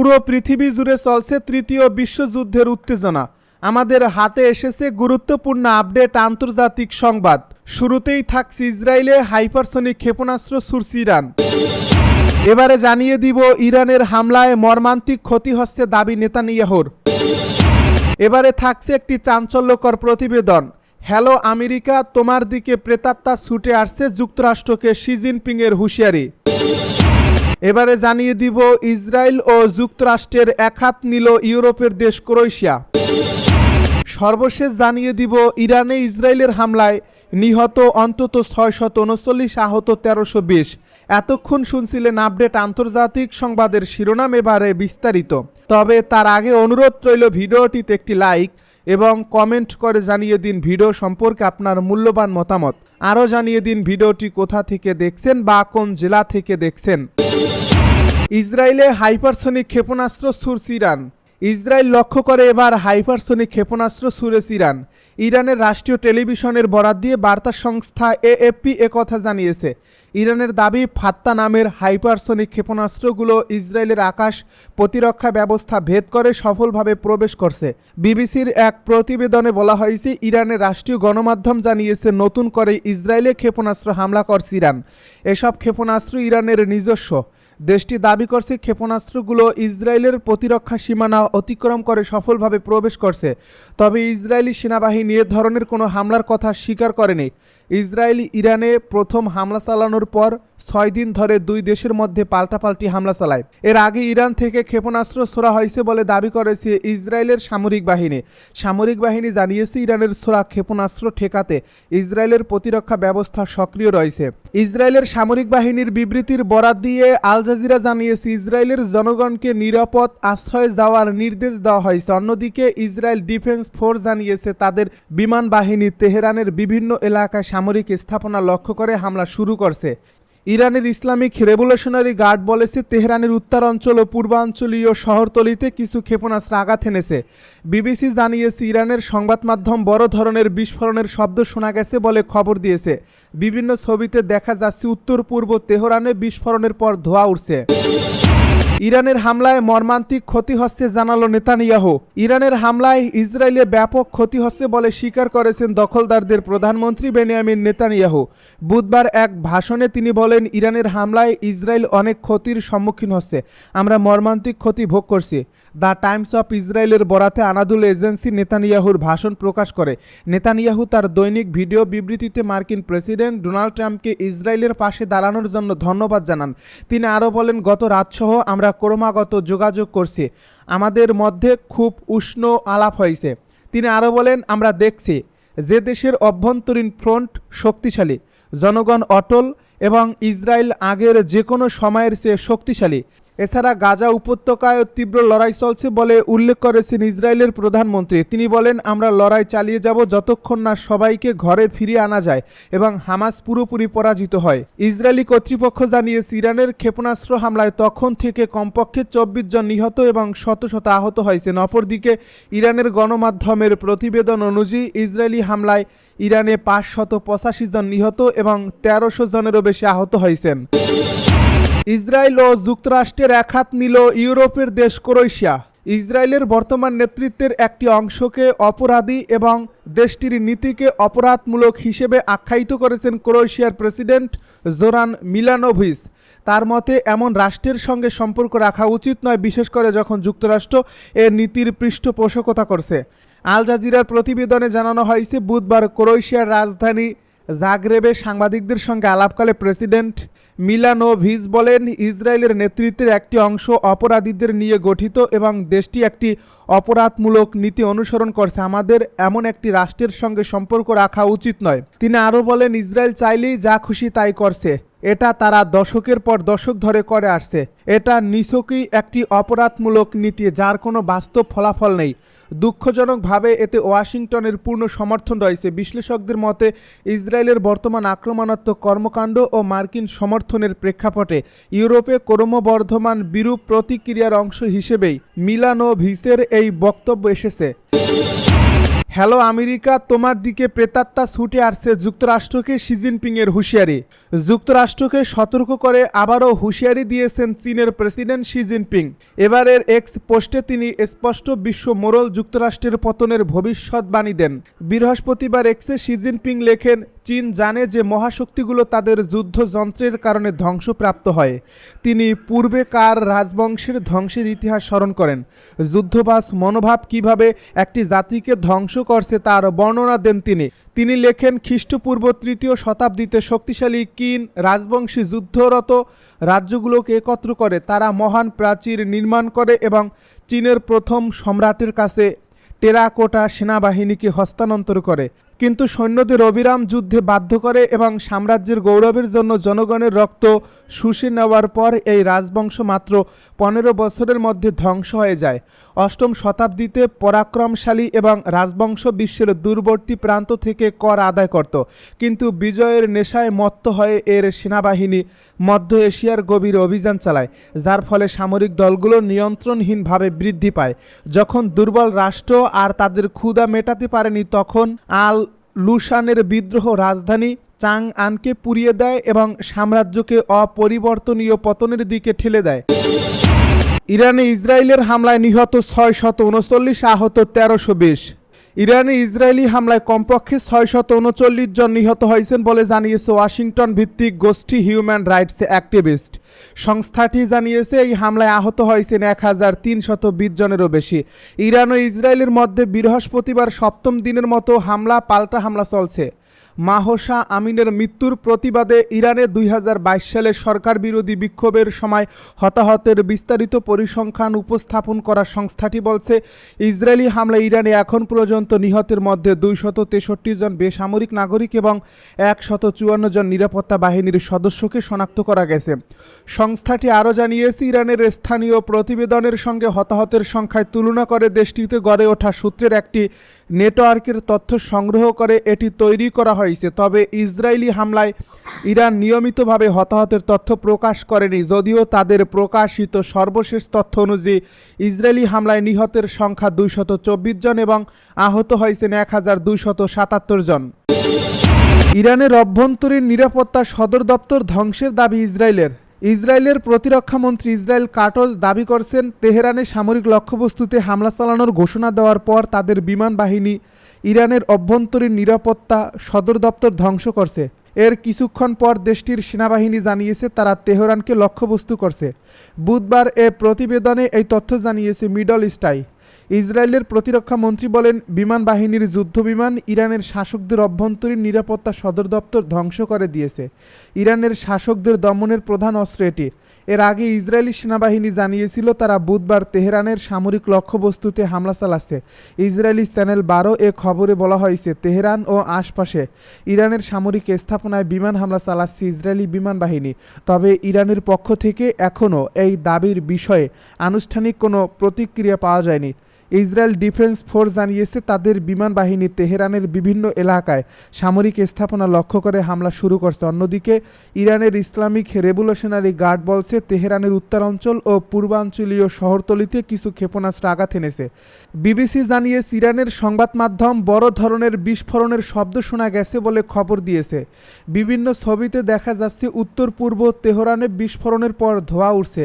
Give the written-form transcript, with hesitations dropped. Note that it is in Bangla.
পুরো পৃথিবী জুড়ে চলছে তৃতীয় বিশ্বযুদ্ধের উত্তেজনা। আমাদের হাতে এসেছে গুরুত্বপূর্ণ আপডেট আন্তর্জাতিক সংবাদ। শুরুতেই থাকছে ইসরায়েলে হাইপারসনিক ক্ষেপণাস্ত্র ছুড়ছে ইরান। এবারে জানিয়ে দিব ইরানের হামলায় মর্মান্তিক ক্ষতি হচ্ছে দাবি নেতানিয়াহুর। এবারে থাকছে একটি চাঞ্চল্যকর প্রতিবেদন। হ্যালো আমেরিকা, তোমার দিকে প্রেতাত্মা ছুটে আসছে, যুক্তরাষ্ট্রকে শি জিনপিংয়ের হুঁশিয়ারি। এবারে জানিয়ে দিব ইসরায়েল ও যুক্তরাষ্ট্রের একহাত নিল ইউরোপের দেশ ক্রোয়েশিয়া। সর্বশেষ জানিয়ে দিব ইরানে ইসরায়েলের হামলায় নিহত অন্তত 639, আহত 1320। এতক্ষণ শুনছিলেন আপডেট আন্তর্জাতিক সংবাদের শিরোনাম, এবারে বিস্তারিত। তবে তার আগে অনুরোধ রইল ভিডিওটিতে একটি লাইক এবং কমেন্ট করে জানিয়ে দিন ভিডিও সম্পর্কে আপনার মূল্যবান মতামত। আরও জানিয়ে দিন ভিডিওটি কোথা থেকে দেখছেন বা কোন জেলা থেকে দেখছেন। ইসরায়েলে হাইপারসনিক ক্ষেপণাস্ত্র ছুড়ছে ইরান। ইসরায়েল লক্ষ্য করে এবার হাইপারসনিক ক্ষেপণাস্ত্র ছুড়েছে ইরান। ইরানের রাষ্ট্রীয় টেলিভিশনের বরাত দিয়ে বার্তা সংস্থা এএফপি একথা জানিয়েছে। ইরানের দাবি, ফাত্তা নামের হাইপারসনিক ক্ষেপণাস্ত্রগুলো ইসরায়েলের আকাশ প্রতিরক্ষা ব্যবস্থা ভেদ করে সফলভাবে প্রবেশ করছে। বিবিসির এক প্রতিবেদনে বলা হয়েছে, ইরানের রাষ্ট্রীয় গণমাধ্যম জানিয়েছে নতুন করে ইসরায়েলে ক্ষেপণাস্ত্র হামলা করছে ইরান। এসব ক্ষেপণাস্ত্র ইরানের নিজস্ব। দেশটি দাবি করছে ক্ষেপণাস্ত্রগুলো ইসরায়েলের প্রতিরক্ষা সীমানা অতিক্রম করে সফলভাবে প্রবেশ করছে। তবে ইসরায়েলি সেনাবাহিনী এ ধরনের কোনো হামলার কথা স্বীকার করেনি। ইসরায়েল ইরানে প্রথম হামলা চালানোর পর 6 দিন ধরে দুই দেশের মধ্যে পাল্টাপাল্টি হামলা চালায়। এর আগে ইরান থেকে ক্ষেপণাস্ত্র ছোড়া হয়েছে বলে দাবি করেছে ইসরায়েলের সামরিক বাহিনী। সামরিক বাহিনী জানিয়েছে ইরানের ছোড়া ক্ষেপণাস্ত্র ঠেকাতে ইসরায়েলের প্রতিরক্ষা ব্যবস্থা সক্রিয় রয়েছে। ইসরায়েলের সামরিক বাহিনীর বিবৃতির বরাত দিয়ে আল জাজিরা জানিয়েছে ইসরায়েলের জনগণকে নিরাপদ আশ্রয়ে যাওয়ার নির্দেশ দেওয়া হয়েছে। অন্যদিকে ইসরায়েল ডিফেন্স ফোর্স জানিয়েছে তাদের বিমান বাহিনী তেহরানের বিভিন্ন এলাকায় সামরিক স্থাপনা লক্ষ্য করে হামলা শুরু করছে। ইরানের ইসলামিক রেভলিউশনারি গার্ড বলেছে তেহরানের উত্তরাঞ্চল ও পূর্বাঞ্চলীয় শহরতলিতে কিছু ক্ষেপণাস্ত্র আঘাত এনেছে। বিবিসি জানিয়েছে ইরানের সংবাদ মাধ্যম বড় ধরনের বিস্ফোরণের শব্দ শোনা গেছে বলে খবর দিয়েছে। বিভিন্ন ছবিতে দেখা যাচ্ছে উত্তর পূর্ব তেহরানে বিস্ফোরণের পর ধোঁয়া উঠছে। ইরানের হামলায় মর্মান্তিক ক্ষতি হচ্ছে জানালো নেতানিয়াহু। ইরানের হামলায় ইসরায়েলে ব্যাপক ক্ষতি হচ্ছে বলে স্বীকার করেছেন দখলদারদের প্রধানমন্ত্রী বেনিয়ামিন নেতানিয়াহু। বুধবার এক ভাষণে তিনি বলেন, ইরানের হামলায় ইসরায়েল অনেক ক্ষতির সম্মুখীন হচ্ছে, আমরা মর্মান্তিক ক্ষতি ভোগ করছি। দ্য টাইমস অফ ইসরায়েলের বরাতে আনাদুল এজেন্সি নেতানিয়াহুর ভাষণ প্রকাশ করে। নেতানিয়াহু তার দৈনিক ভিডিও বিবৃতিতে মার্কিন প্রেসিডেন্ট ডোনাল্ড ট্রাম্পকে ইসরায়েলের পাশে দাঁড়ানোর জন্য ধন্যবাদ জানান। তিনি আরও বলেন, গত রাতসহ আমরা ক্রমাগত যোগাযোগ করছি, আমাদের মধ্যে খুব উষ্ণ আলাপ হয়েছে। তিনি আরও বলেন, আমরা দেখছি যে দেশের অভ্যন্তরীণ ফ্রন্ট শক্তিশালী, জনগণ অটল এবং ইসরায়েল আগের যে কোনো সময়ের চেয়ে শক্তিশালী। এছাড়া গাজা উপত্যকায় তীব্র লড়াই চলছে বলে উল্লেখ করেছেন ইসরায়েলের প্রধানমন্ত্রী। তিনি বলেন, আমরা লড়াই চালিয়ে যাব যতক্ষণ না সবাইকে ঘরে ফিরিয়ে আনা যায় এবং হামাস পুরোপুরি পরাজিত হয়। ইসরায়েলি কর্তৃপক্ষ জানিয়েছে ইরানের ক্ষেপণাস্ত্র হামলায় তখন থেকে কমপক্ষে 24 জন নিহত এবং শত শত আহত হয়েছেন। অপরদিকে ইরানের গণমাধ্যমের প্রতিবেদন অনুযায়ী ইসরায়েলি হামলায় ইরানে 585 জন নিহত এবং 1300 জনেরও বেশি আহত হয়েছেন। ইসরায়েল ও যুক্তরাষ্ট্রের একহাত নিল ইউরোপের দেশ ক্রোয়েশিয়া। ইসরায়েলের বর্তমান নেতৃত্বের একটি অংশকে অপরাধী এবং দেশটির নীতিকে অপরাধমূলক হিসেবে আখ্যায়িত করেছেন ক্রোয়েশিয়ার প্রেসিডেন্ট জোরান মিলানোভিচ। তার মতে এমন রাষ্ট্রের সঙ্গে সম্পর্ক রাখা উচিত নয়, বিশেষ করে যখন যুক্তরাষ্ট্র এর নীতির পৃষ্ঠপোষকতা করছে। আল জাজিরার প্রতিবেদনে জানানো হয়েছে, বুধবার ক্রোয়েশিয়ার রাজধানী জাগরেবে সাংবাদিকদের সঙ্গে আলাপকালে প্রেসিডেন্ট মিলানোভিচ বলেন, ইসরায়েলের নেতৃত্বের একটি অংশ অপরাধীদের নিয়ে গঠিত এবং দেশটি একটি অপরাধমূলক নীতি অনুসরণ করছে। আমাদের এমন একটি রাষ্ট্রের সঙ্গে সম্পর্ক রাখা উচিত নয়। তিনি আরও বলেন, ইসরায়েল চাইলেই যা খুশি তাই করছে। এটা তারা দশকের পর দশক ধরে করে আসছে। এটা নিছকই একটি অপরাধমূলক নীতি যার কোনো বাস্তব ফলাফল নেই। দুঃখজনকভাবে এতে ওয়াশিংটনের পূর্ণ সমর্থন রয়েছে। বিশ্লেষকদের মতে ইসরায়েলের বর্তমান আক্রমণাত্মক কর্মকাণ্ড ও মার্কিন সমর্থনের প্রেক্ষাপটে ইউরোপে ক্রমবর্ধমান বিরূপ প্রতিক্রিয়ার অংশ হিসেবেই মিলানোভিচের এই বক্তব্য এসেছে। হ্যালো আমেরিকা, তোমার দিকে প্রেতাত্মা ছুটে আসছে, যুক্তরাষ্ট্রকে শি জিনপিংয়ের হুঁশিয়ারি। যুক্তরাষ্ট্রকে সতর্ক করে আবারও হুঁশিয়ারি দিয়েছেন চীনের প্রেসিডেন্ট শি জিনপিং। এবারের এক্স পোস্টে তিনি স্পষ্ট বিশ্ব মোড়ল যুক্তরাষ্ট্রের পতনের ভবিষ্যৎবাণী দেন। বৃহস্পতিবার এক্সে শি জিনপিং লেখেন, চীন জানে যে মহাশক্তিগুলো তাদের যুদ্ধযন্ত্রের কারণে ধ্বংসপ্রাপ্ত হয়। তিনি পূর্বে কার রাজবংশের ধ্বংসের ইতিহাস স্মরণ করেন। যুদ্ধবাজ মনোভাব কিভাবে একটি জাতিকে ধ্বংস করছে তার বর্ণনা দেন তিনি লেখেন, খ্রিস্টপূর্ব 3য় শতাব্দীতে শক্তিশালী কিন রাজবংশী যুদ্ধরত রাজ্যগুলোকে একত্র করে তারা মহান প্রাচীর নির্মাণ করে এবং চীনের প্রথম সম্রাটের কাছে টেরাকোটা সেনাবাহিনীকে হস্তান্তর করে, কিন্তু সৈন্যদের অবিরাম যুদ্ধে বাধ্য করে এবং সাম্রাজ্যের গৌরবের জন্য জনগণের রক্ত শুষে নেওয়ার পর এই রাজবংশ মাত্র 15 বছরের মধ্যে ধ্বংস হয়ে যায়। 8ম শতাব্দীতে পরাক্রমশালী এবং রাজবংশ বিশ্বের দূরবর্তী প্রান্ত থেকে কর আদায় করত, কিন্তু বিজয়ের নেশায় মত্ত হয়ে এর সেনাবাহিনী মধ্য এশিয়ার গভীর অভিযান চালায়, যার ফলে সামরিক দলগুলো নিয়ন্ত্রণহীনভাবে বৃদ্ধি পায়। যখন দুর্বল রাষ্ট্র আর তাদের ক্ষুধা মেটাতে পারেনি, তখন আল লুশানের বিদ্রোহ রাজধানী চাং আনকে পুড়িয়ে দেয় এবং সাম্রাজ্যকে অপরিবর্তনীয় পতনের দিকে ঠেলে দেয়। ইরানে ইসরায়েলের হামলায় নিহত 639, আহত 1320। ইরানে ইসরায়েলি হামলায় কমপক্ষে 639 জন নিহত হয়েছেন বলে জানিয়েছে ওয়াশিংটন ভিত্তিক গোষ্ঠী হিউম্যান রাইটস অ্যাক্টিভিস্ট। সংস্থাটি জানিয়েছে এই হামলায় আহত হয়েছেন 1320 জনেরও বেশি। ইরান ও ইসরায়েলের মধ্যে বৃহস্পতিবার 7ম দিনের মতো পাল্টা হামলা চলছে। মাহসা আমিনের মৃত্যুর প্রতিবাদে ইরানে 2022 সালে সরকার বিরোধী বিক্ষোভের সময় হতাহতের বিস্তারিত পরিসংখ্যান উপস্থাপন করা সংস্থাটি বলছে, ইসরায়েলি হামলায় ইরানে এখন পর্যন্ত নিহতের মধ্যে 263 জন বেসামরিক নাগরিক এবং 154 জন নিরাপত্তা বাহিনীর সদস্যকে শনাক্ত করা গেছে। সংস্থাটি আরও জানিয়েছে, ইরানের স্থানীয় প্রতিবেদনের সঙ্গে হতাহতের সংখ্যায় তুলনা করে দেশটিতে গড়ে ওঠা সূত্রের একটি নেটওয়ার্কের তথ্য সংগ্রহ করে এটি তৈরি করা হয়েছে। তবে ইসরায়েলি হামলায় ইরান নিয়মিতভাবে হতাহতের তথ্য প্রকাশ করেনি, যদিও তাদের প্রকাশিত সর্বশেষ তথ্য অনুযায়ী ইসরায়েলি হামলায় নিহতের সংখ্যা 224 জন এবং আহত হয়েছেন 1277 জন। ইরানের অভ্যন্তরীণ নিরাপত্তা সদর দপ্তর ধ্বংসের দাবি ইসরায়েলের প্রতিরক্ষা মন্ত্রী ইসরায়েল কাটজ দাবি করছেন, তেহরানে সামরিক লক্ষ্যবস্তুতে হামলা চালানোর ঘোষণা দেওয়ার পর তাদের বিমান বাহিনী ইরানের অভ্যন্তরীণ নিরাপত্তা সদর দপ্তর ধ্বংস করছে। এর কিছুক্ষণ পর দেশটির সেনাবাহিনী জানিয়েছে তারা তেহরানকে লক্ষ্যবস্তু করছে। বুধবার এ প্রতিবেদনে এই তথ্য জানিয়েছে মিডল ইস্টাই। ইসরায়েলের প্রতিরক্ষা মন্ত্রী বলেন, বিমান বাহিনীর যুদ্ধবিমান ইরানের শাসকদের অভ্যন্তরীণ নিরাপত্তা সদর দপ্তর ধ্বংস করে দিয়েছে। ইরানের শাসকদের দমনের প্রধান অস্ত্র এটি। এর আগে ইসরায়েলি সেনাবাহিনী জানিয়েছিল তারা বুধবার তেহরানের সামরিক লক্ষ্যবস্তুতে হামলা চালাচ্ছে। ইসরায়েলি চ্যানেল 12 এ খবরে বলা হয়েছে, তেহরান ও আশপাশে ইরানের সামরিক স্থাপনায় বিমান হামলা চালাচ্ছে ইসরায়েলি বিমান বাহিনী। তবে ইরানের পক্ষ থেকে এখনও এই দাবির বিষয়ে আনুষ্ঠানিক কোনো প্রতিক্রিয়া পাওয়া যায়নি। ইসরায়েল ডিফেন্স ফোর্স জানিয়েছে তাদের বিমান বাহিনী তেহরানের বিভিন্ন এলাকায় সামরিক স্থাপনা লক্ষ্য করে হামলা শুরু করছে। অন্যদিকে ইরানের ইসলামিক রেভলিউশনারি গার্ড বলছে, তেহরানের উত্তরাঞ্চল ও পূর্বাঞ্চলীয় শহরতলিতে কিছু ক্ষেপণাস্ত্র আঘাত এনেছে। বিবিসি জানিয়েছে, ইরানের সংবাদ মাধ্যম বড় ধরনের বিস্ফোরণের শব্দ শোনা গেছে বলে খবর দিয়েছে। বিভিন্ন ছবিতে দেখা যাচ্ছে উত্তর পূর্ব তেহরানে বিস্ফোরণের পর ধোঁয়া উঠছে।